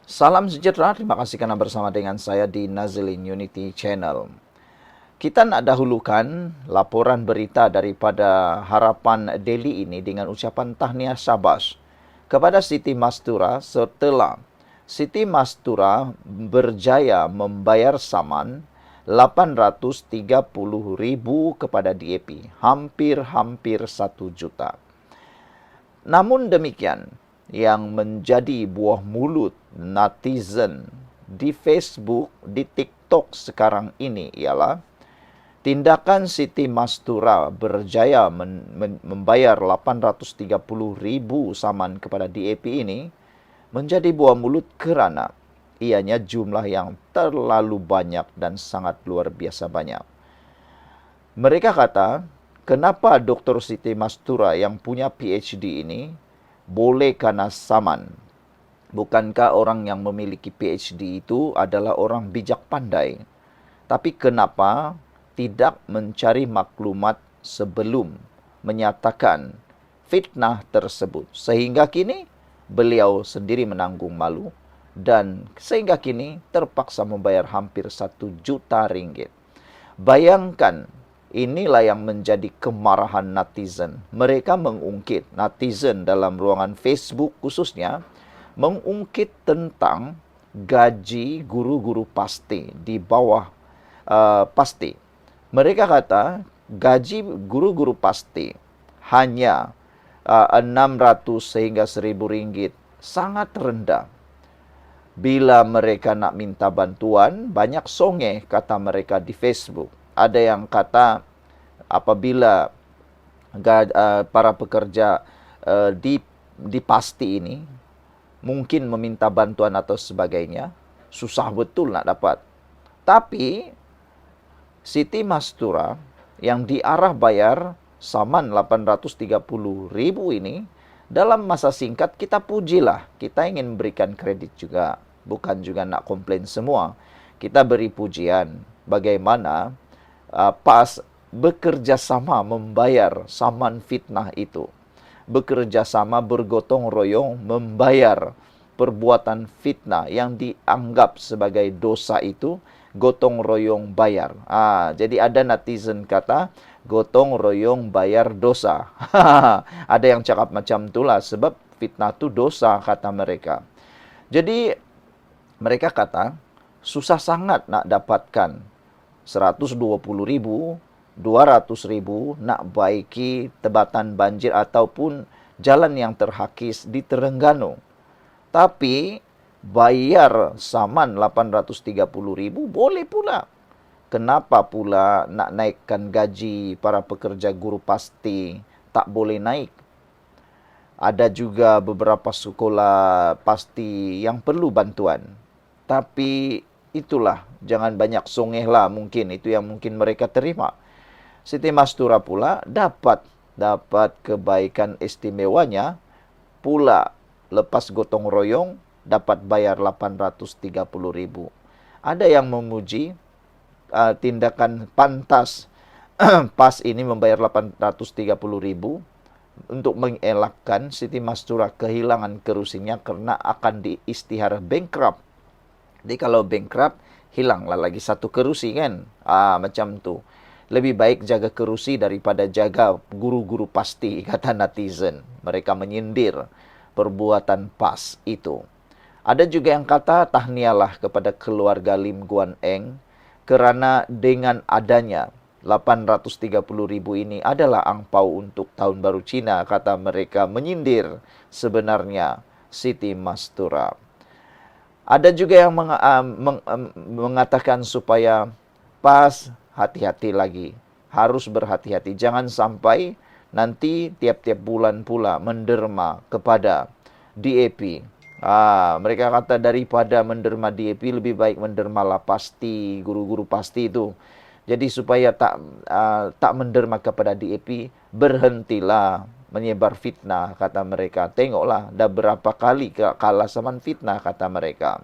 Salam sejahtera, terima kasih karena bersama dengan saya di Nazilin Unity Channel. Kita nak dahulukan laporan berita daripada Harapan Daily ini dengan ucapan tahniah syabas kepada Siti Mastura setelah Siti Mastura berjaya membayar saman 830,000 kepada DAP, hampir 1 juta. Namun demikian, yang menjadi buah mulut netizen di Facebook, di TikTok sekarang ini ialah tindakan Siti Mastura berjaya membayar 830,000 saman kepada DAP ini menjadi buah mulut kerana ianya jumlah yang terlalu banyak dan sangat luar biasa banyak. Mereka kata, kenapa Dr. Siti Mastura yang punya PhD ini boleh kena saman? Bukankah orang yang memiliki PhD itu adalah orang bijak pandai? Tapi kenapa tidak mencari maklumat sebelum menyatakan fitnah tersebut? Sehingga kini beliau sendiri menanggung malu dan sehingga kini terpaksa membayar hampir 1 juta ringgit. Bayangkan, inilah yang menjadi kemarahan netizen. Mereka mengungkit, netizen dalam ruangan Facebook khususnya, mengungkit tentang gaji guru-guru pasti di bawah pasti. Mereka kata gaji guru-guru pasti hanya 600 sehingga 1,000 ringgit, sangat rendah. Bila mereka nak minta bantuan, banyak songeh kata mereka di Facebook. Ada yang kata apabila para pekerja di pasti ini mungkin meminta bantuan atau sebagainya, susah betul nak dapat. Tapi Siti Mastura yang diarah bayar saman 830,000 ini, dalam masa singkat kita pujilah. Kita ingin berikan kredit juga. Bukan juga nak komplain semua. Kita beri pujian bagaimana PAS bekerja sama membayar saman fitnah itu. Bekerja sama bergotong royong membayar perbuatan fitnah yang dianggap sebagai dosa itu, gotong royong bayar. Jadi ada netizen kata, gotong royong bayar dosa. Ada yang cakap macam itulah sebab fitnah itu dosa kata mereka. Jadi mereka kata susah sangat nak dapatkan 120,000, 200,000 nak baiki tebatan banjir ataupun jalan yang terhakis di Terengganu. Tapi bayar saman 830,000 boleh pula. Kenapa pula nak naikkan gaji para pekerja guru pasti tak boleh naik? Ada juga beberapa sekolah pasti yang perlu bantuan. Tapi itulah, jangan banyak songeh lah mungkin. Itu yang mungkin mereka terima. Siti Mastura pula dapat kebaikan istimewanya pula lepas gotong royong dapat bayar 830,000. Ada yang memuji tindakan pantas PAS ini membayar 830,000 untuk mengelakkan Siti Mastura kehilangan kerusinya karena akan diistihara bankrupt. Jadi kalau bankrupt, hilanglah lagi satu kerusi kan. Macam tu. Lebih baik jaga kerusi daripada jaga guru-guru pasti, kata netizen. Mereka menyindir perbuatan PAS itu. Ada juga yang kata tahniahlah kepada keluarga Lim Guan Eng kerana dengan adanya 830,000 ini adalah angpau untuk tahun baru Cina, kata mereka menyindir sebenarnya Siti Mastura. Ada juga yang mengatakan supaya PAS hati-hati lagi. Harus berhati-hati. Jangan sampai nanti tiap-tiap bulan pula menderma kepada DAP. Mereka kata daripada menderma DAP, lebih baik mendermalah pasti, guru-guru pasti itu. Jadi supaya tak menderma kepada DAP, berhentilah menyebar fitnah, kata mereka. Tengoklah, dah berapa kali kalah saman fitnah, kata mereka.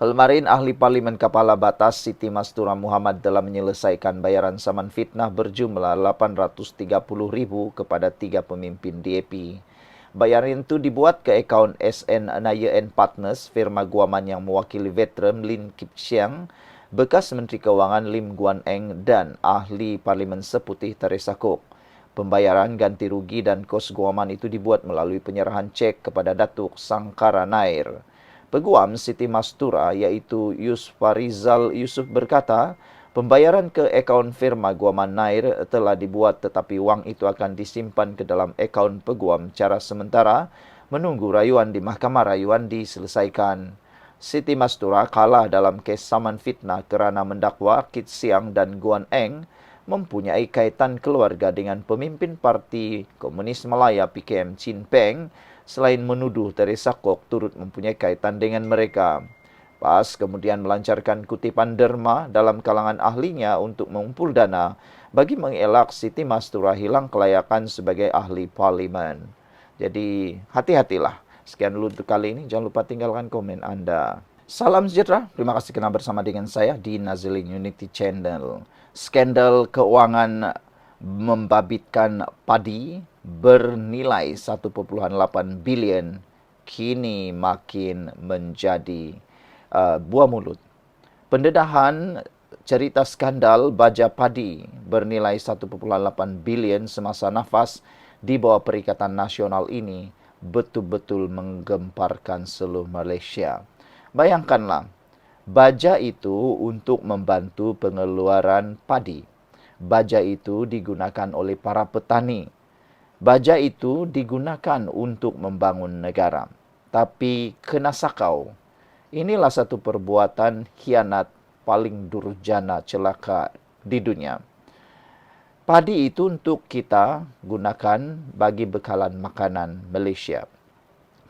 Kemarin ahli Parlimen Kepala Batas Siti Mastura Muhammad telah menyelesaikan bayaran saman fitnah berjumlah 830,000 kepada 3 pemimpin DAP. Bayaran itu dibuat ke akaun SN Nayan Partners, firma guaman yang mewakili veteran Lin Kip Chiang, bekas Menteri Keuangan Lim Guan Eng dan ahli Parlimen Seputih Teresa Kok. Pembayaran ganti rugi dan kos guaman itu dibuat melalui penyerahan cek kepada Datuk Sangkara Nair. Peguam Siti Mastura iaitu Yusfarizal Yusuf berkata, pembayaran ke akaun firma guaman Nair telah dibuat tetapi wang itu akan disimpan ke dalam akaun peguam cara sementara menunggu rayuan di Mahkamah Rayuan diselesaikan. Siti Mastura kalah dalam kes saman fitnah kerana mendakwa Kit Siang dan Guan Eng mempunyai kaitan keluarga dengan pemimpin Parti Komunis Malaya PKM Chin Peng, selain menuduh Teresa Kok turut mempunyai kaitan dengan mereka. PAS kemudian melancarkan kutipan derma dalam kalangan ahlinya untuk mengumpul dana bagi mengelak Siti Mastura hilang kelayakan sebagai ahli parlimen. Jadi, hati-hatilah. Sekian dulu untuk kali ini. Jangan lupa tinggalkan komen Anda. Salam sejahtera. Terima kasih kerana bersama dengan saya di Nazilin Unity Channel. Skandal keuangan membabitkan padi bernilai 1.8 bilion kini makin menjadi buah mulut. Pendedahan cerita skandal baja padi bernilai 1.8 bilion semasa nafas di bawah Perikatan Nasional ini betul-betul menggemparkan seluruh Malaysia. Bayangkanlah, baja itu untuk membantu pengeluaran padi. Baja itu digunakan oleh para petani. Baja itu digunakan untuk membangun negara. Tapi kena sakau. Inilah satu perbuatan khianat paling durjana celaka di dunia. Padi itu untuk kita gunakan bagi bekalan makanan Malaysia.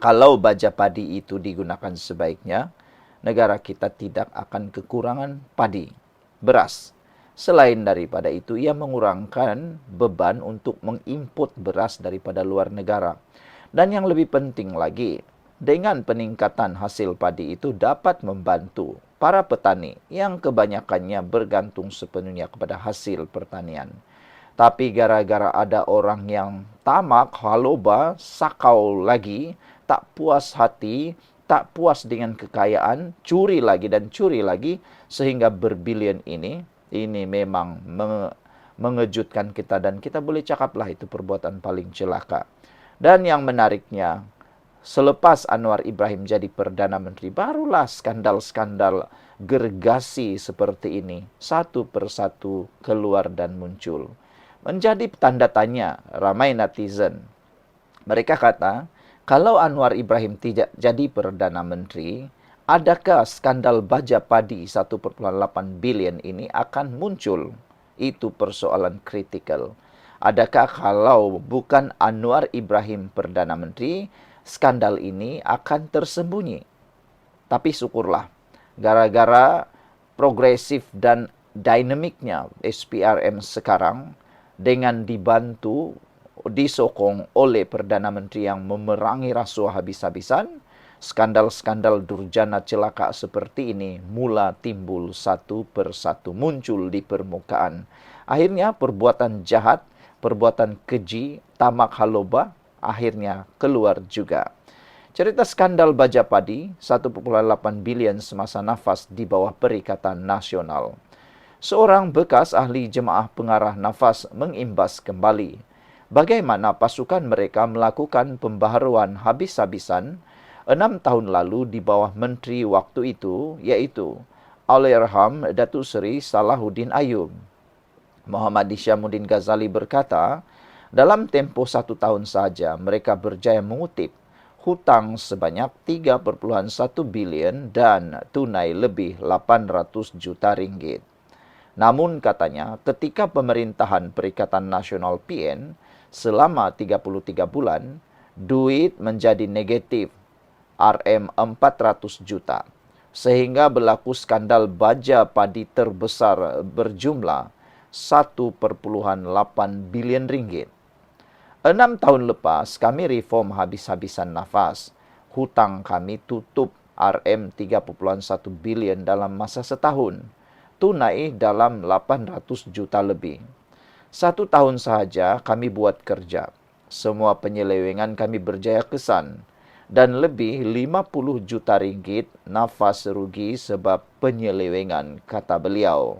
Kalau baja padi itu digunakan sebaiknya, negara kita tidak akan kekurangan padi, beras. Selain daripada itu, ia mengurangkan beban untuk mengimport beras daripada luar negara. Dan yang lebih penting lagi, dengan peningkatan hasil padi itu dapat membantu para petani yang kebanyakannya bergantung sepenuhnya kepada hasil pertanian. Tapi gara-gara ada orang yang tamak, haloba, sakau lagi, tak puas hati, tak puas dengan kekayaan, curi lagi dan curi lagi, sehingga berbilion ini memang mengejutkan kita dan kita boleh cakaplah itu perbuatan paling celaka. Dan yang menariknya, selepas Anwar Ibrahim jadi Perdana Menteri, barulah skandal-skandal gergasi seperti ini satu persatu keluar dan muncul. Menjadi tanda tanya ramai netizen. Mereka kata, kalau Anwar Ibrahim tidak jadi Perdana Menteri, adakah skandal baja padi 1.8 bilion ini akan muncul? Itu persoalan kritikal. Adakah kalau bukan Anwar Ibrahim Perdana Menteri, skandal ini akan tersembunyi? Tapi syukurlah, gara-gara progresif dan dinamiknya SPRM sekarang, dengan dibantu, disokong oleh Perdana Menteri yang memerangi rasuah habis-habisan, skandal-skandal durjana celaka seperti ini mula timbul satu persatu, muncul di permukaan. Akhirnya perbuatan jahat, perbuatan keji, tamak haloba, akhirnya keluar juga. Cerita skandal baja padi 1.8 bilion semasa nafas di bawah Perikatan Nasional. Seorang bekas ahli jemaah pengarah nafas mengimbas kembali bagaimana pasukan mereka melakukan pembaharuan habis-habisan 6 tahun lalu di bawah menteri waktu itu, iaitu Allahyarham Datuk Seri Salahuddin Ayub. Muhammad Hishamuddin Ghazali berkata, dalam tempoh 1 tahun sahaja mereka berjaya mengutip hutang sebanyak 3.1 bilion dan tunai lebih 800 juta ringgit. Namun katanya, ketika pemerintahan Perikatan Nasional PN selama 33 bulan, duit menjadi negatif RM400 juta. Sehingga berlaku skandal baja padi terbesar berjumlah 1.8 bilion ringgit. 6 tahun lepas, kami reform habis-habisan nafas. Hutang kami tutup RM3.1 bilion dalam masa setahun. Tunai dalam 800 juta lebih. 1 tahun sahaja kami buat kerja. Semua penyelewengan kami berjaya kesan. Dan lebih 50 juta ringgit nafas rugi sebab penyelewengan, kata beliau.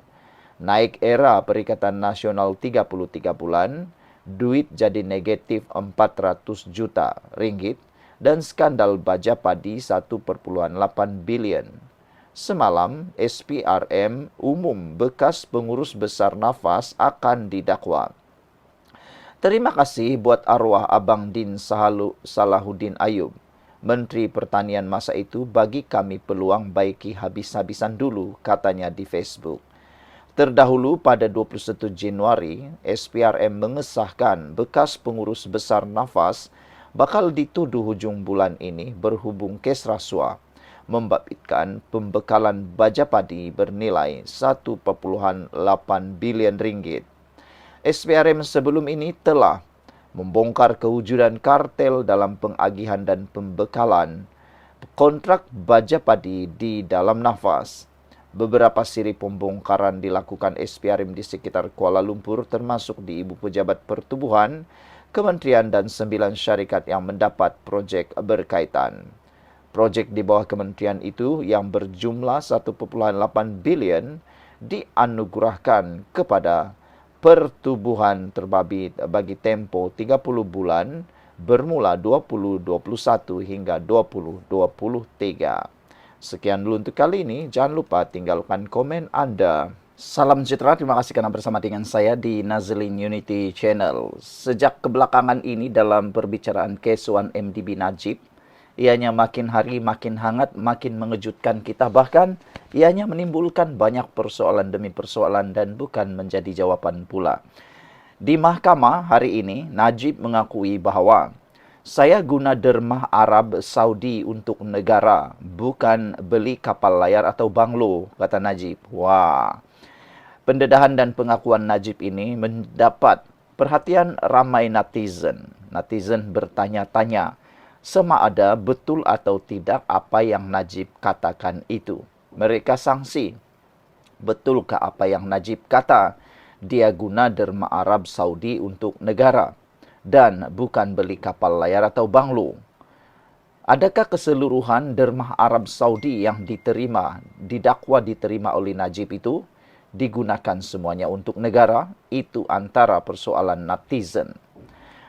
Naik era Perikatan Nasional 33 bulan, duit jadi negatif 400 juta ringgit dan skandal baja padi 1,8 bilion. Semalam, SPRM umum bekas pengurus besar Nafas akan didakwa. Terima kasih buat arwah Abang Din Salahuddin Ayub, Menteri Pertanian masa itu, bagi kami peluang baiki habis-habisan dulu, katanya di Facebook. Terdahulu pada 21 Januari, SPRM mengesahkan bekas pengurus besar Nafas bakal dituduh hujung bulan ini berhubung kes rasuah, membabitkan pembekalan baja padi bernilai 1,8 bilion ringgit. SPRM sebelum ini telah membongkar kewujudan kartel dalam pengagihan dan pembekalan kontrak baja padi di dalam Nafas. Beberapa siri pembongkaran dilakukan SPRM di sekitar Kuala Lumpur termasuk di Ibu Pejabat Pertubuhan, Kementerian dan 9 syarikat yang mendapat projek berkaitan. Projek di bawah kementerian itu yang berjumlah 1,8 bilion dianugerahkan kepada Pertubuhan terbabit bagi tempo 30 bulan bermula 2021 hingga 2023. Sekian dulu untuk kali ini. Jangan lupa tinggalkan komen Anda. Salam sejahtera, terima kasih karena bersama dengan saya di Nazlin Unity Channel. Sejak kebelakangan ini dalam perbicaraan kesuan MDB Najib, ianya makin hari makin hangat, makin mengejutkan kita. Bahkan ianya menimbulkan banyak persoalan demi persoalan dan bukan menjadi jawaban pula. Di mahkamah hari ini, Najib mengakui bahwa saya guna dermah Arab Saudi untuk negara, bukan beli kapal layar atau banglo, kata Najib. Wah, pendedahan dan pengakuan Najib ini mendapat perhatian ramai netizen. Netizen bertanya-tanya, sama ada betul atau tidak apa yang Najib katakan itu. Mereka sangsi, betulkah apa yang Najib kata? Dia guna derma Arab Saudi untuk negara dan bukan beli kapal layar atau banglo. Adakah keseluruhan derma Arab Saudi yang didakwa diterima oleh Najib itu digunakan semuanya untuk negara? Itu antara persoalan netizen.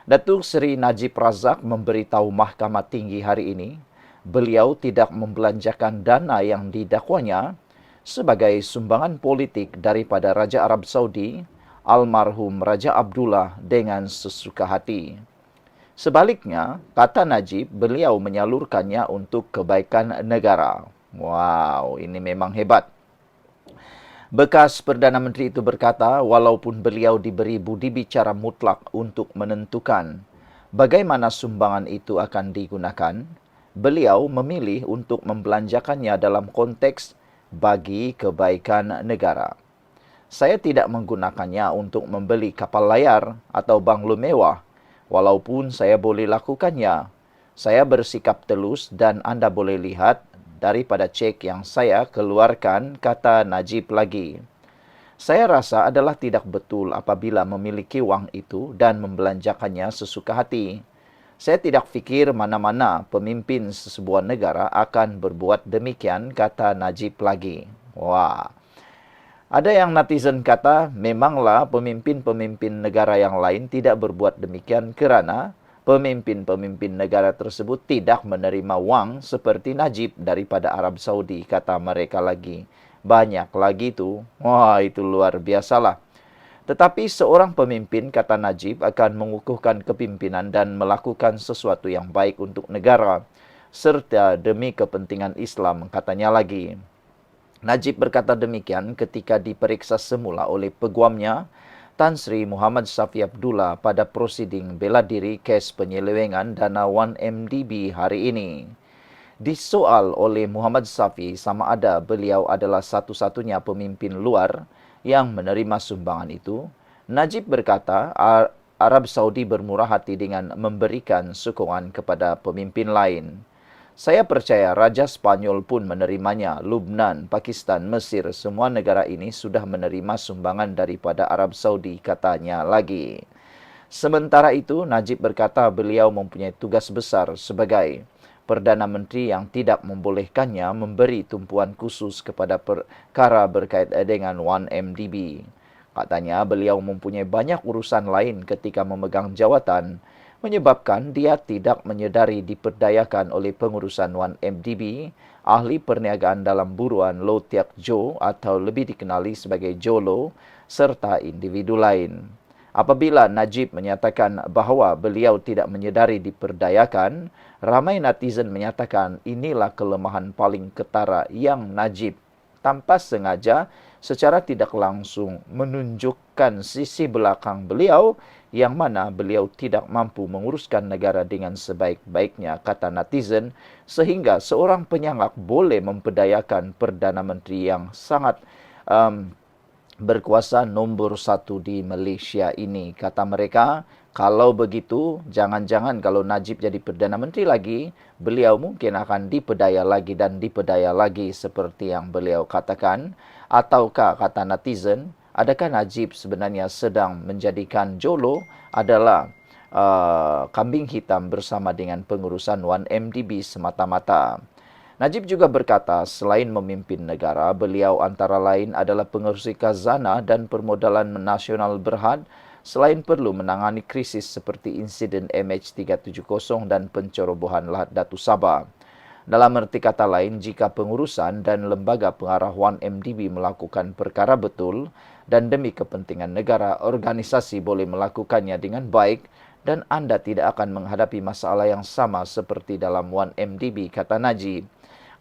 Datuk Seri Najib Razak memberitahu Mahkamah Tinggi hari ini, beliau tidak membelanjakan dana yang didakwanya sebagai sumbangan politik daripada Raja Arab Saudi, almarhum Raja Abdullah, dengan sesuka hati. Sebaliknya, kata Najib, beliau menyalurkannya untuk kebaikan negara. Wow, ini memang hebat. Bekas Perdana Menteri itu berkata, walaupun beliau diberi budi bicara mutlak untuk menentukan bagaimana sumbangan itu akan digunakan, beliau memilih untuk membelanjakannya dalam konteks bagi kebaikan negara. Saya tidak menggunakannya untuk membeli kapal layar atau banglo mewah, walaupun saya boleh lakukannya. Saya bersikap telus dan anda boleh lihat daripada cek yang saya keluarkan, kata Najib lagi. Saya rasa adalah tidak betul apabila memiliki wang itu dan membelanjakannya sesuka hati. Saya tidak fikir mana-mana pemimpin sebuah negara akan berbuat demikian, kata Najib lagi. Wah. Ada yang netizen kata, memanglah pemimpin-pemimpin negara yang lain tidak berbuat demikian kerana pemimpin-pemimpin negara tersebut tidak menerima wang seperti Najib daripada Arab Saudi, kata mereka lagi. Banyak lagi tu. Wah, itu luar biasalah. Tetapi seorang pemimpin, kata Najib, akan mengukuhkan kepimpinan dan melakukan sesuatu yang baik untuk negara, serta demi kepentingan Islam, katanya lagi. Najib berkata demikian ketika diperiksa semula oleh peguamnya, Tan Sri Muhammad Safi Abdullah, pada prosiding bela diri kes penyelewengan dana 1MDB hari ini. Disoal oleh Muhammad Safi sama ada beliau adalah satu-satunya pemimpin luar yang menerima sumbangan itu, Najib berkata Arab Saudi bermurah hati dengan memberikan sokongan kepada pemimpin lain. Saya percaya Raja Spanyol pun menerimanya, Lubnan, Pakistan, Mesir, semua negara ini sudah menerima sumbangan daripada Arab Saudi, katanya lagi. Sementara itu, Najib berkata beliau mempunyai tugas besar sebagai Perdana Menteri yang tidak membolehkannya memberi tumpuan khusus kepada perkara berkait dengan 1MDB. Katanya beliau mempunyai banyak urusan lain ketika memegang jawatan, menyebabkan dia tidak menyedari diperdayakan oleh pengurusan 1MDB, ahli perniagaan dalam buruan Low Tiak Jo atau lebih dikenali sebagai Jolo, serta individu lain. Apabila Najib menyatakan bahawa beliau tidak menyedari diperdayakan, ramai netizen menyatakan inilah kelemahan paling ketara yang Najib tanpa sengaja secara tidak langsung menunjukkan sisi belakang beliau yang mana beliau tidak mampu menguruskan negara dengan sebaik-baiknya, kata netizen, sehingga seorang penyangak boleh memperdayakan Perdana Menteri yang sangat berkuasa nombor 1 di Malaysia ini. Kata mereka, kalau begitu, jangan-jangan kalau Najib jadi Perdana Menteri lagi, beliau mungkin akan dipedaya lagi dan dipedaya lagi seperti yang beliau katakan. Ataukah, kata netizen, adakah Najib sebenarnya sedang menjadikan Jolo adalah kambing hitam bersama dengan pengurusan 1MDB semata-mata? Najib juga berkata, selain memimpin negara, beliau antara lain adalah pengerusi khazanah dan permodalan nasional Berhad, selain perlu menangani krisis seperti insiden MH370 dan pencerobohan Lahad Datu Sabah. Dalam erti kata lain, jika pengurusan dan lembaga pengarah 1MDB melakukan perkara betul dan demi kepentingan negara, organisasi boleh melakukannya dengan baik dan anda tidak akan menghadapi masalah yang sama seperti dalam 1MDB, kata Najib.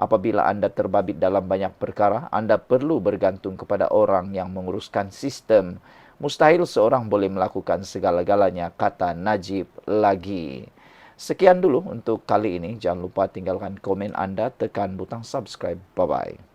Apabila anda terbabit dalam banyak perkara, anda perlu bergantung kepada orang yang menguruskan sistem. Mustahil seorang boleh melakukan segala-galanya, kata Najib lagi. Sekian dulu untuk kali ini. Jangan lupa tinggalkan komen anda, tekan butang subscribe. Bye-bye.